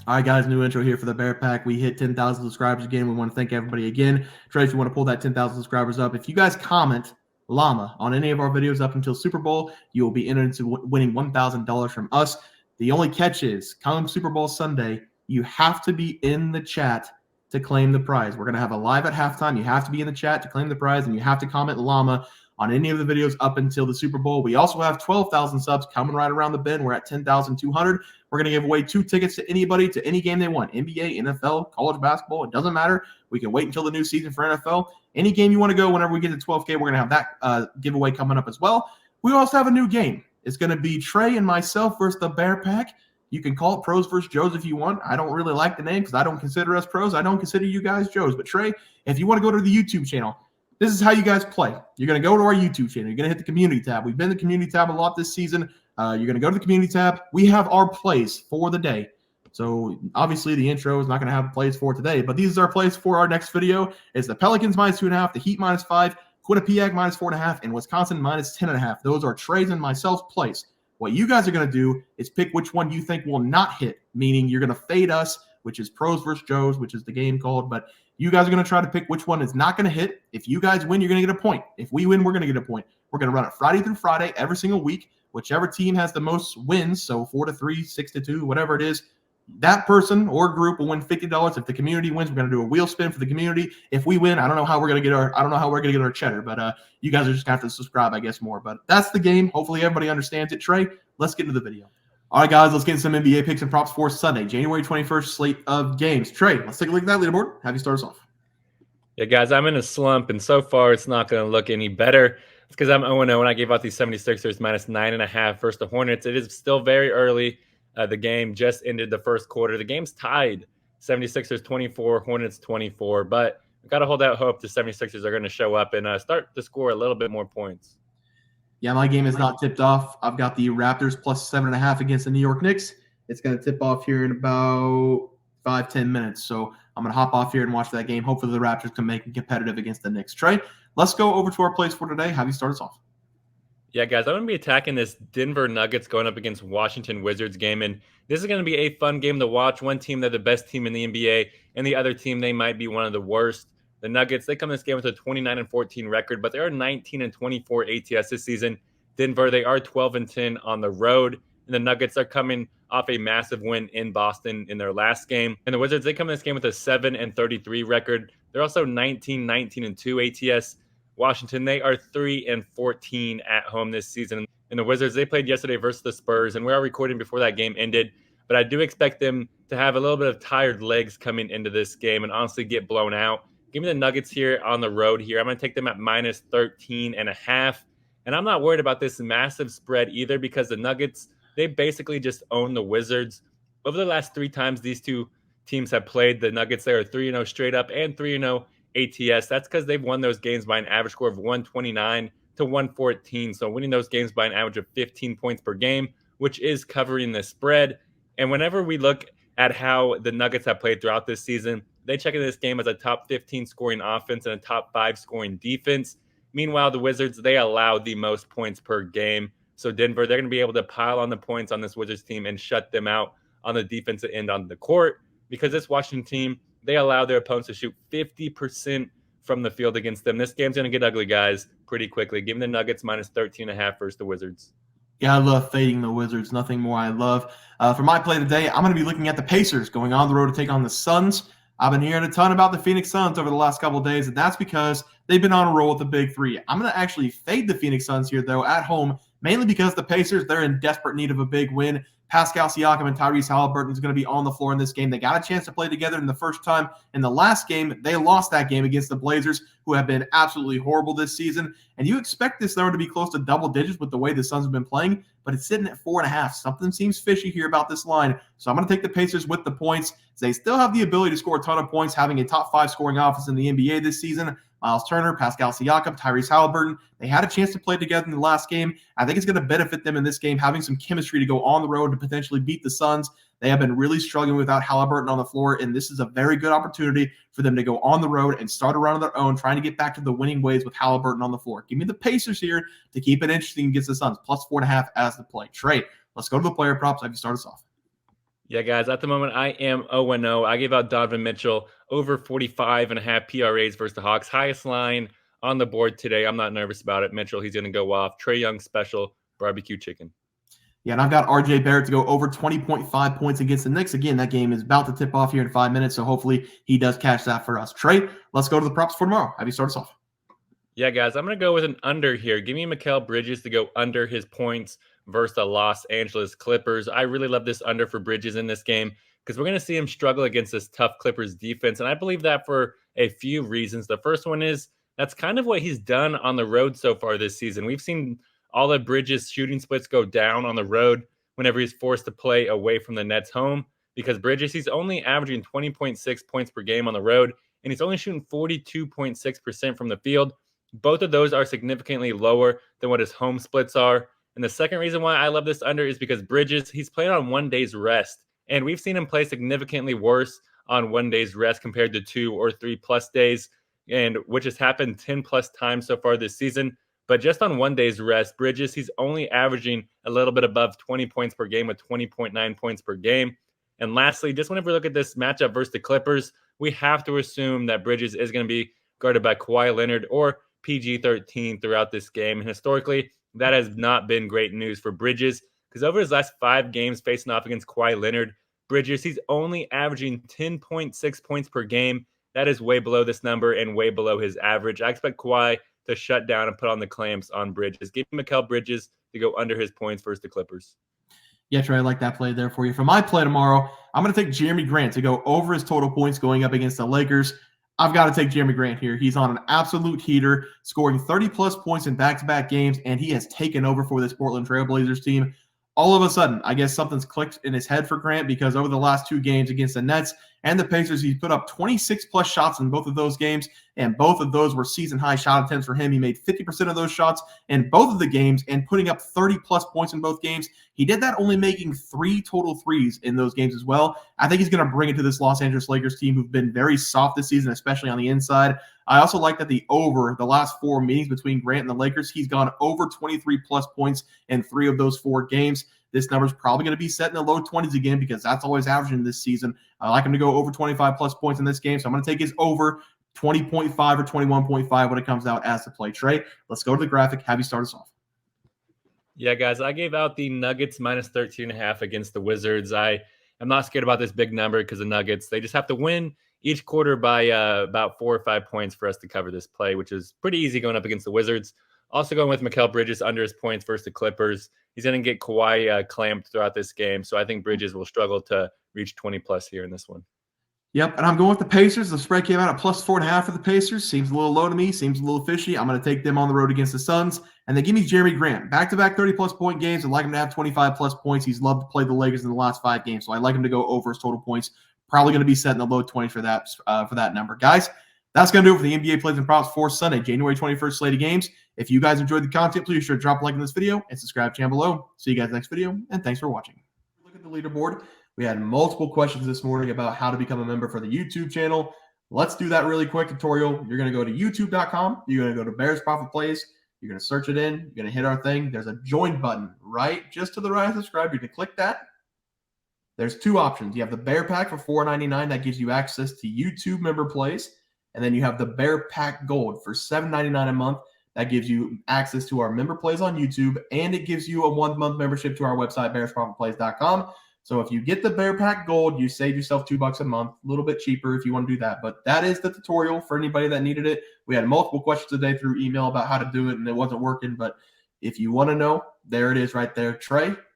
All right, guys, new intro here for the Bear Pack. We hit 10,000 subscribers again. We want to thank everybody again. Trey, if you want to pull that 10,000 subscribers up, if you guys comment llama on any of our videos up until Super Bowl, you will be entered into winning $1,000 from us. The only catch is, come Super Bowl Sunday, you have to be in the chat to claim the prize. We're going to have a live at halftime. You have to be in the chat to claim the prize, and you have to comment llama on any of the videos up until the Super Bowl. We also have 12,000 subs coming right around the bend. We're at 10,200. We're going to give away 2 tickets to anybody to any game they want. NBA, NFL, college basketball, it doesn't matter. We can wait until the new season for NFL. Any game you want to go, whenever we get to 12K, we're going to have that giveaway coming up as well. We also have a new game. It's going to be Trey and myself versus the Bear Pack. You can call it Pros versus Joes if you want. I don't really like the name because I don't consider us pros. I don't consider you guys Joes. But Trey, if you want to go to the YouTube channel, this is how you guys play. You're going to go to our YouTube channel. You're going to hit the community tab. We've been in the community tab a lot this season. You're going to go to the community tab. We have our plays for the day. So obviously the intro is not going to have plays for today, but these are our plays for our next video. It's the Pelicans -2.5, the Heat -5, Quinnipiac -4.5, and Wisconsin -10.5. Those are Trey's and myself's plays. What you guys are going to do is pick which one you think will not hit, meaning you're going to fade us, which is Pros versus Joes, which is the game called, but you guys are going to try to pick which one is not going to hit. If you guys win, you're going to get a point. If we win, we're going to get a point. We're going to run it Friday through Friday every single week. Whichever team has the most wins, so 4-3, 6-2, whatever it is, that person or group will win $50. If the community wins, we're going to do a wheel spin for the community. If we win, I don't know how we're going to get our cheddar, but you guys are just going to have to subscribe, I guess, more. But that's the game. Hopefully everybody understands it. Trey, let's get into the video. All right, guys, let's get into some NBA picks and props for Sunday, January 21st slate of games. Trey, let's take a look at that leaderboard. Have you start us off? Yeah, guys, I'm in a slump, and so far it's not going to look any better. It's because I'm 0-0, and I gave out these 76ers -9.5 versus the Hornets. It is still very early. The game just ended the first quarter. The game's tied, 76ers 24, Hornets 24. But we've got to hold out hope the 76ers are going to show up and start to score a little bit more points. Yeah, my game is not tipped off. I've got the Raptors +7.5 against the New York Knicks. It's going to tip off here in about 5-10 minutes. So I'm going to hop off here and watch that game. Hopefully the Raptors can make it competitive against the Knicks. Trey, let's go over to our plays for today. Have you start us off? Yeah, guys, I'm going to be attacking this Denver Nuggets going up against Washington Wizards game. And this is going to be a fun game to watch. One team, they're the best team in the NBA, and the other team, they might be one of the worst. The Nuggets, they come in this game with a 29-14 record, but they are 19-24 ATS this season. Denver, they are 12-10 on the road. And the Nuggets are coming off a massive win in Boston in their last game. And the Wizards, they come in this game with a 7-33 record. They're also 19-2 ATS. Washington, they are 3-14 at home this season. And the Wizards, they played yesterday versus the Spurs, and we are recording before that game ended. But I do expect them to have a little bit of tired legs coming into this game and honestly get blown out. Give me the Nuggets here on the road here. I'm going to take them at -13.5. And I'm not worried about this massive spread either because the Nuggets, they basically just own the Wizards. Over the last 3 times these two teams have played, the Nuggets, they are 3-0 straight up and 3-0 ATS. That's because they've won those games by an average score of 129 to 114. So winning those games by an average of 15 points per game, which is covering the spread. And whenever we look at how the Nuggets have played throughout this season, they check in this game as a top 15 scoring offense and a top 5 scoring defense. Meanwhile, the Wizards, they allow the most points per game. So Denver, they're going to be able to pile on the points on this Wizards team and shut them out on the defensive end on the court because this Washington team, they allow their opponents to shoot 50% from the field against them. This game's going to get ugly, guys, pretty quickly. Give me the Nuggets -13.5 versus the Wizards. Yeah, I love fading the Wizards. Nothing more I love. For my play today, I'm going to be looking at the Pacers going on the road to take on the Suns. I've been hearing a ton about the Phoenix Suns over the last couple of days, and that's because they've been on a roll with the Big Three. I'm going to actually fade the Phoenix Suns here, though, at home, mainly because the Pacers, they're in desperate need of a big win. Pascal Siakam and Tyrese Halliburton is going to be on the floor in this game. They got a chance to play together in the first time. In the last game, they lost that game against the Blazers, who have been absolutely horrible this season. And you expect this number to be close to double digits with the way the Suns have been playing, but it's sitting at 4.5. Something seems fishy here about this line. So I'm going to take the Pacers with the points. They still have the ability to score a ton of points, having a top 5 scoring offense in the NBA this season. Miles Turner, Pascal Siakam, Tyrese Halliburton. They had a chance to play together in the last game. I think it's going to benefit them in this game, having some chemistry to go on the road to potentially beat the Suns. They have been really struggling without Halliburton on the floor, and this is a very good opportunity for them to go on the road and start a run of their own, trying to get back to the winning ways with Halliburton on the floor. Give me the Pacers here to keep it interesting against the Suns, +4.5 as the play. Trey, let's go to the player props. Have you start us off? Yeah, guys, at the moment, I am 0-0. I gave out Donovan Mitchell over 45.5 PRAs versus the Hawks. Highest line on the board today. I'm not nervous about it. Mitchell, he's going to go off. Trey Young special, barbecue chicken. Yeah, and I've got RJ Barrett to go over 20.5 points against the Knicks. Again, that game is about to tip off here in 5 minutes, so hopefully he does catch that for us. Trey, let's go to the props for tomorrow. Have you start us off? Yeah, guys, I'm going to go with an under here. Give me Mikal Bridges to go under his points versus the Los Angeles Clippers. I really love this under for Bridges in this game because we're going to see him struggle against this tough Clippers defense. And I believe that for a few reasons. The first one is that's kind of what he's done on the road so far this season. We've seen all of Bridges' shooting splits go down on the road whenever he's forced to play away from the Nets home because Bridges, he's only averaging 20.6 points per game on the road, and he's only shooting 42.6% from the field. Both of those are significantly lower than what his home splits are. And the second reason why I love this under is because Bridges, he's playing on 1 day's rest. And we've seen him play significantly worse on 1 day's rest compared to 2 or 3+ days, and which has happened 10+ times so far this season. But just on 1 day's rest, Bridges, he's only averaging a little bit above 20 points per game with 20.9 points per game. And lastly, just whenever we look at this matchup versus the Clippers, we have to assume that Bridges is going to be guarded by Kawhi Leonard or PG-13 throughout this game. And historically, that has not been great news for Bridges because over his last 5 games facing off against Kawhi Leonard, Bridges, he's only averaging 10.6 points per game. That is way below this number and way below his average. I expect Kawhi to shut down and put on the clamps on Bridges. Give me Mikal Bridges to go under his points versus the Clippers. Yeah, Trey, I like that play there for you. For my play tomorrow, I'm going to take Jerami Grant to go over his total points going up against the Lakers. I've got to take Jerami Grant here. He's on an absolute heater, scoring 30-plus points in back-to-back games, and he has taken over for this Portland Trail Blazers team. All of a sudden, I guess something's clicked in his head for Grant because over the last 2 games against the Nets and the Pacers, he put up 26-plus shots in both of those games, and both of those were season-high shot attempts for him. He made 50% of those shots in both of the games and putting up 30-plus points in both games. He did that only making 3 total threes in those games as well. I think he's going to bring it to this Los Angeles Lakers team who've been very soft this season, especially on the inside. I also like that the last 4 meetings between Grant and the Lakers, he's gone over 23-plus points in 3 of those 4 games. This number is probably going to be set in the low 20s again because that's always averaging this season. I like him to go over 25-plus points in this game, so I'm going to take his over 20.5 or 21.5 when it comes out as the play. Trey, let's go to the graphic. Have you start us off? Yeah, guys, I gave out the Nuggets minus 13.5 against the Wizards. I am not scared about this big number because the Nuggets, they just have to win each quarter by about 4 or 5 points for us to cover this play, which is pretty easy going up against the Wizards. Also going with Mikal Bridges under his points versus the Clippers. He's going to get Kawhi clamped throughout this game, so I think Bridges will struggle to reach 20-plus here in this one. Yep, and I'm going with the Pacers. The spread came out at plus 4.5 for the Pacers. Seems a little low to me. Seems a little fishy. I'm going to take them on the road against the Suns. And then give me Jerami Grant. Back-to-back 30-plus point games. I'd like him to have 25-plus points. He's loved to play the Lakers in the last 5 games, so I'd like him to go over his total points. Probably going to be set in the low 20s for that number. Guys, that's going to do it for the NBA Plays and Props for Sunday, January 21st slate of games. If you guys enjoyed the content, please be sure to drop a like in this video and subscribe to the channel below. See you guys next video, and thanks for watching. Look at the leaderboard. We had multiple questions this morning about how to become a member for the YouTube channel. Let's do that really quick tutorial. You're going to go to youtube.com. You're going to go to Bears Profit Plays. You're going to search it in. You're going to hit our thing. There's a join button right just to the right of subscribe. You're going to click that. There's 2 options. You have the Bear Pack for $4.99. That gives you access to YouTube member plays. And then you have the Bear Pack Gold for $7.99 a month. That gives you access to our member plays on YouTube, and it gives you a 1-month membership to our website, bearsprofitplays.com. So if you get the Bear Pack Gold, you save yourself $2 a month, a little bit cheaper if you want to do that. But that is the tutorial for anybody that needed it. We had multiple questions today through email about how to do it, and it wasn't working. But if you want to know, there it is right there. Trey,